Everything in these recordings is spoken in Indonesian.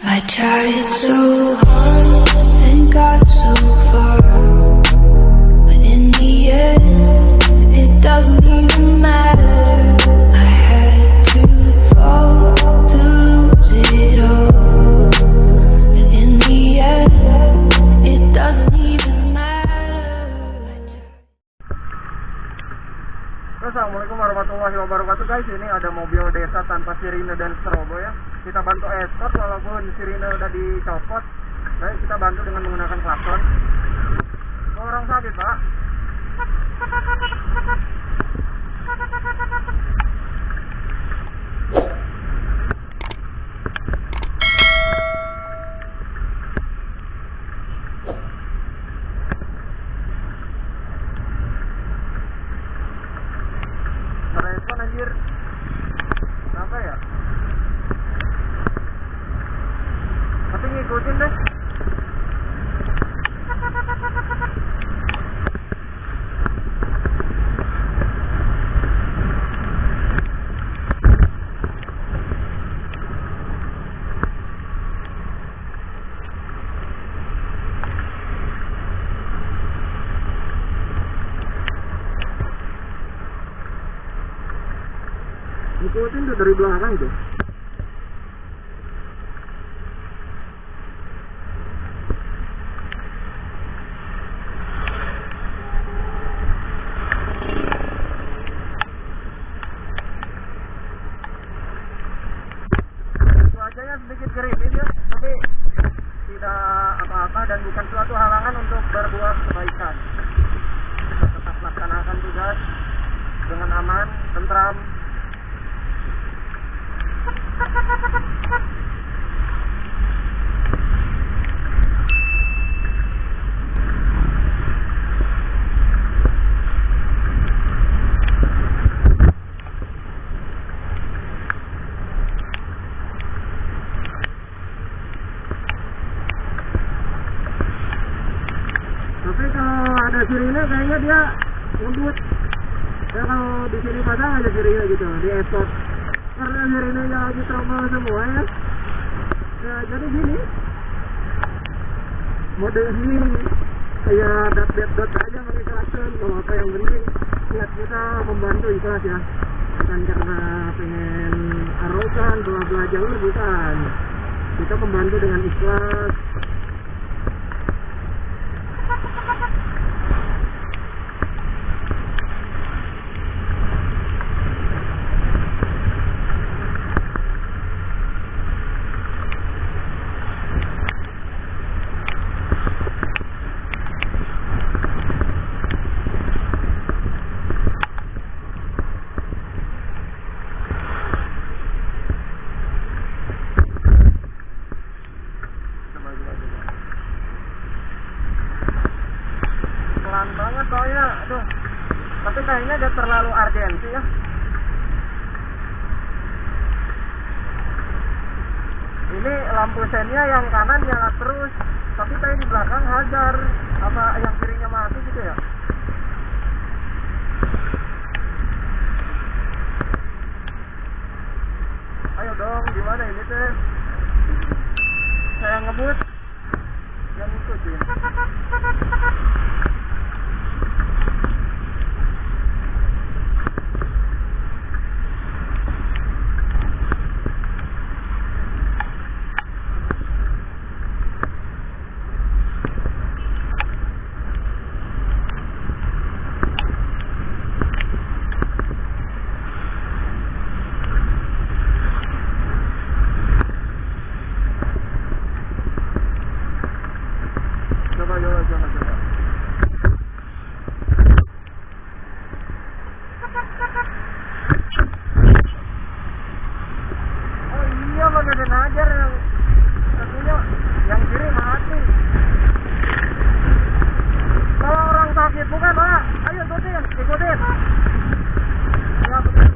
I tried so hard and got so far, but in the end, it doesn't even matter. I had to fall to lose it all, but in the end, it doesn't even matter. Assalamualaikum warahmatullahi wabarakatuh guys. Ini ada mobil desa tanpa sirine dan strobo ya. Kita bantu escort walaupun sirine udah dicopot. Baik, kita bantu dengan menggunakan klakson. Orang sakit pak. Merespon anjir. Kenapa ya? Tapi ngikutin deh. Ngikutin tuh dari belakang tuh. Cuacanya sedikit gerimis ya, tapi tidak apa-apa dan bukan suatu halangan untuk berbuat kebaikan. Kita tetap laksanakan tugas dengan aman, tentram. Tapi kalau ada sirine kayaknya dia ngebut. Ya kalau di sini pasang ada sirine gitu di escort. Karena sirinenya lagi tromol semua ya. Ya jadi gini. Mode ini kayak dot aja pakai klakson. Kalau apa yang penting niat kita membantu ikhlas ya. Bukan karena pengen arogan, bela jalur, bukan. Kita membantu dengan ikhlas. Pelan banget soalnya, aduh. Tapi kayaknya udah terlalu urgensi ya. Ini lampu sennya yang kanan nyala terus, tapi kayak di belakang hajar. Apa yang kirinya mati gitu ya? Ayo dong, gimana ini teh? Saya ngebut, yang ikutin. Coba. Oh iya, mana ada najar yang satunya, yang kiri mati. Kalau orang sakit bukan pak, ayo ikutin. Ya betul.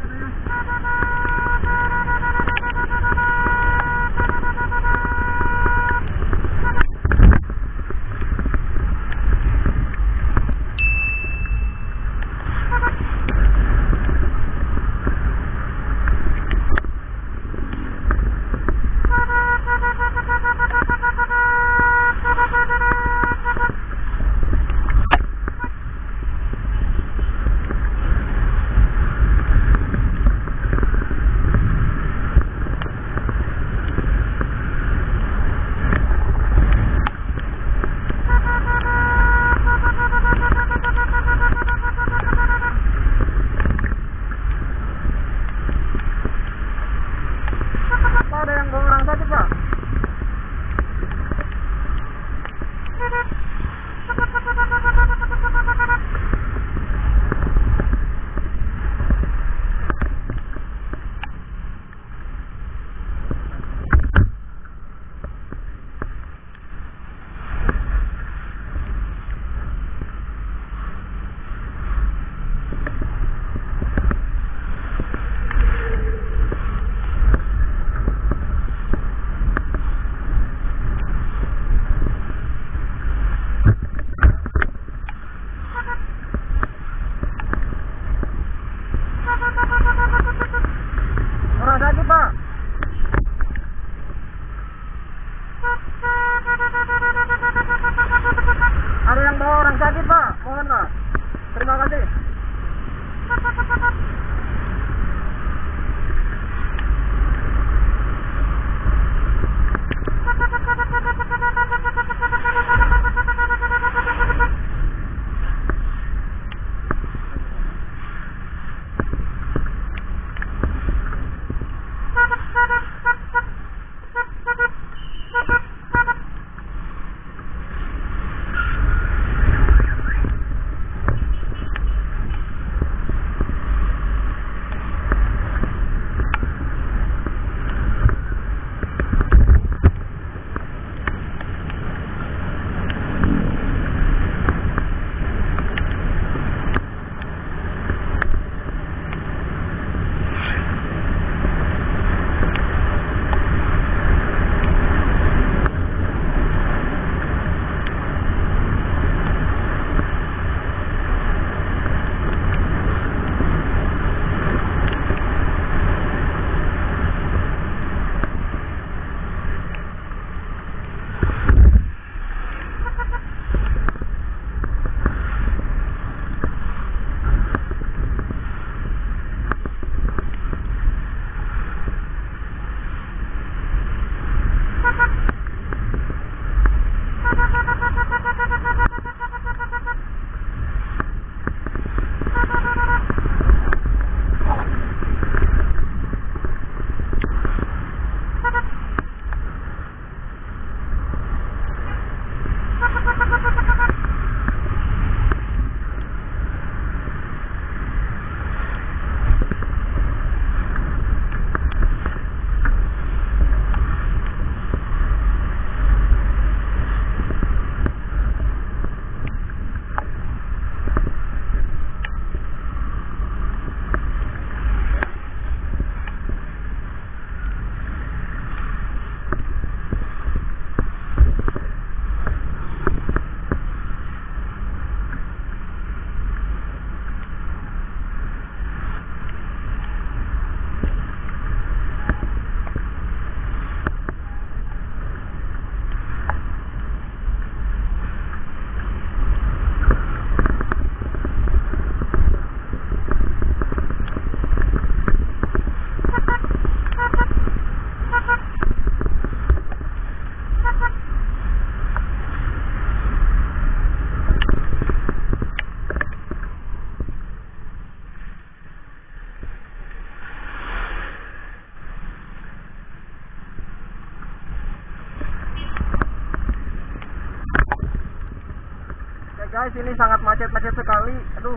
guys, ini sangat macet sekali. Aduh,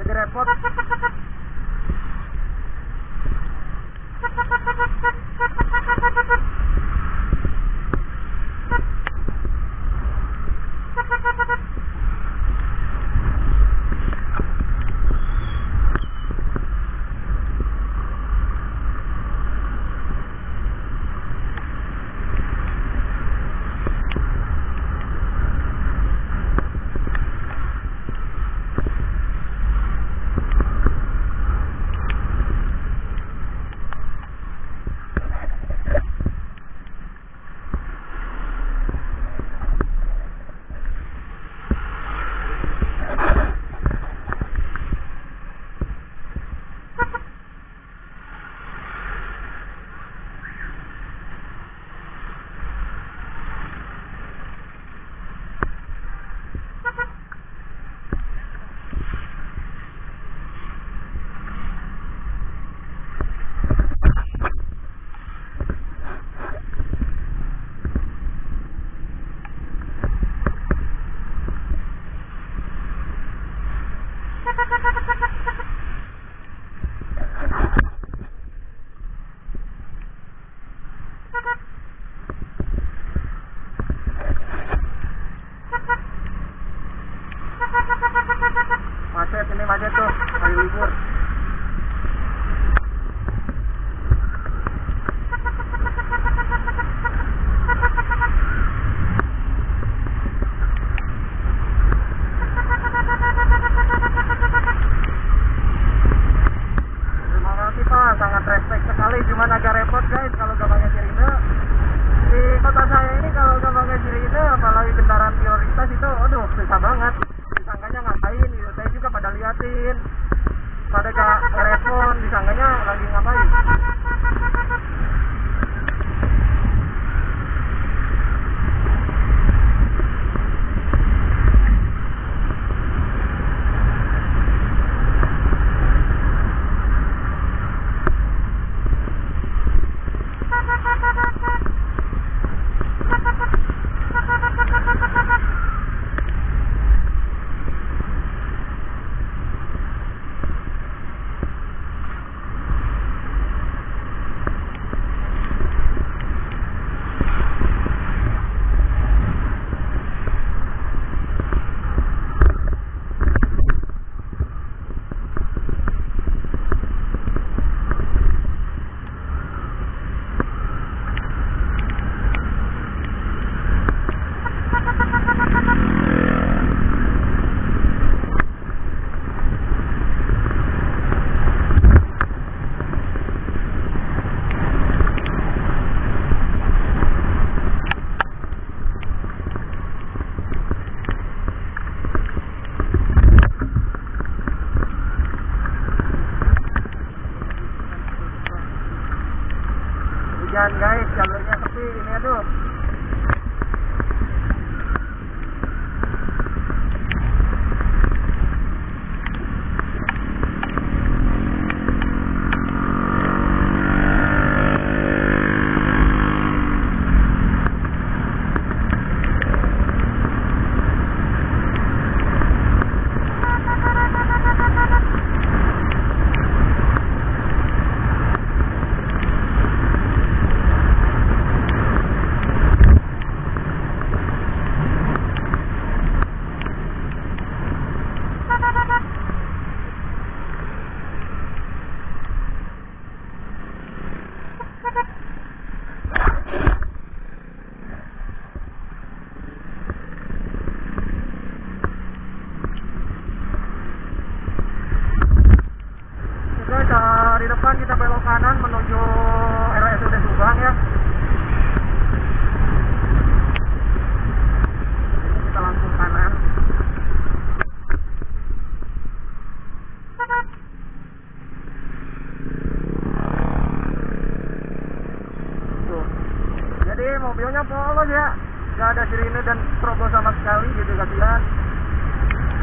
jadi repot. Macet tuh, hari libur. Terima kasih Pak, sangat respect sekali. Cuman agak repot guys kalau gak pakai sirine. Di kota saya ini kalau gak pakai sirine, apalagi kendaraan prioritas itu, aduh susah banget. Disangkanya ngapain gitu, saya juga pada liatin, pada gak respon, disangkanya lagi ngapain. Hujan guys, jalurnya sepi ini, aduh. Di depan kita belok kanan menuju RSUD Subang ya. Kita langsung kanan. Tuh. Jadi mobilnya polos ya, nggak ada sirine dan strobo sama sekali gitu, kasihan.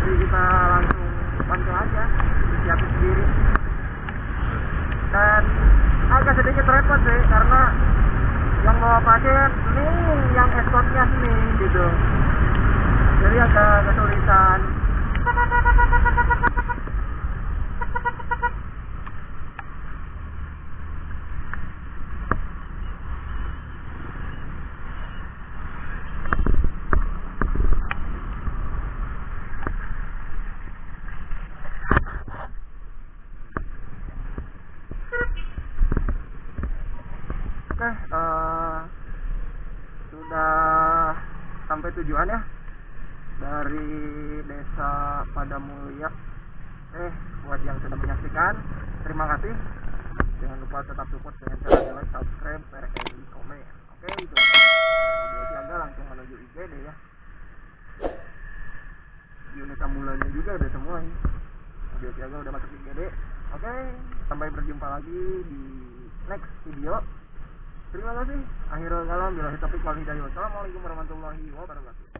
Jadi kita langsung bantu aja, disiapin sendiri. Dan agak sedikit repot sih karena yang bawa pasien nih, yang escortnya sini gitu. Jadi tadi agak kesulitan. Oke, sudah sampai tujuan ya, dari Desa Padamulya. Buat yang sudah menyaksikan, terima kasih. Jangan lupa tetap support dengan cara like, subscribe, share, dan komen. Oke, itu mobil siaga langsung menuju IGD ya. Unit ambulannya juga udah semua ini. Mobil siaga udah masuk IGD. Oke, sampai berjumpa lagi di next video. Terima kasih. Akhirul kalam, billahi taufiq wal hidayah. Wassalamualaikum warahmatullahi wabarakatuh.